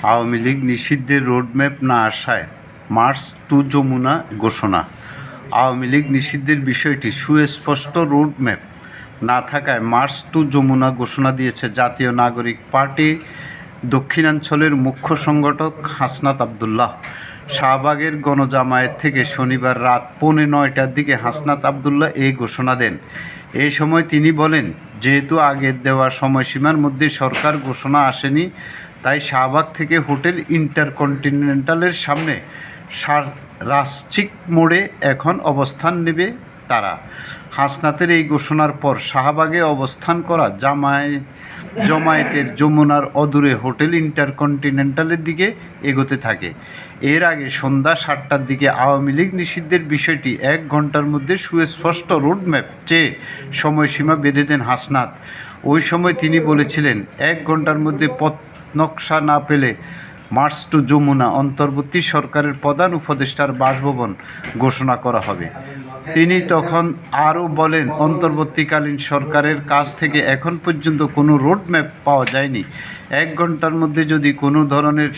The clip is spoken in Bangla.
আওয়ামী লীগ নিষিদ্ধের রোডম্যাপ না আসায় মার্চ টু যমুনা ঘোষণা। আওয়ামী লীগ নিষিদ্ধের বিষয়টি সুস্পষ্ট রোডম্যাপ না থাকায় মার্চ টু যমুনা ঘোষণা দিয়েছে জাতীয় নাগরিক পার্টি দক্ষিণাঞ্চলের মুখ্য সংগঠক হাসনাত আবদুল্লাহ। শাহবাগের গণজামায়াত থেকে শনিবার রাত 9:45টার দিকে হাসনাত আবদুল্লাহ এই ঘোষণা দেন। এই সময় তিনি বলেন, যেহেতু আগের দেওয়া সময়সীমার মধ্যে সরকার ঘোষণা আসেনি, তাই শাহবাগ থেকে হোটেল ইন্টারকন্টিনেন্টালের সামনে রাষ্ট্রিক মোড়ে এখন অবস্থান নেবে তারা। হাসনাতের এই ঘোষণার পর শাহবাগে অবস্থান করা জমায়েতের যমুনার অদূরে হোটেল ইন্টারকন্টিনেন্টালের দিকে এগোতে থাকে। এর আগে সন্ধ্যা 7টার দিকে আওয়ামী লীগ নিষিদ্ধের বিষয়টি 1 ঘন্টার মধ্যে সুস্পষ্ট রোডম্যাপ চেয়ে সময়সীমা বেঁধে দেন হাসনাত। ওই সময় তিনি বলেছিলেন, 1 ঘন্টার মধ্যে পথ নকশা না পেলে মার্চ টু যমুনা অন্তর্বর্তী সরকারের প্রধান উপদেষ্টার বাসভবন ঘোষণা করা হবে। তিনি তখন আরও বলেন, অন্তর্বর্তীকালীন সরকারের কাছ থেকে এখন পর্যন্ত কোনো রোডম্যাপ পাওয়া যায়নি। 1 ঘন্টার মধ্যে যদি কোনো ধরনের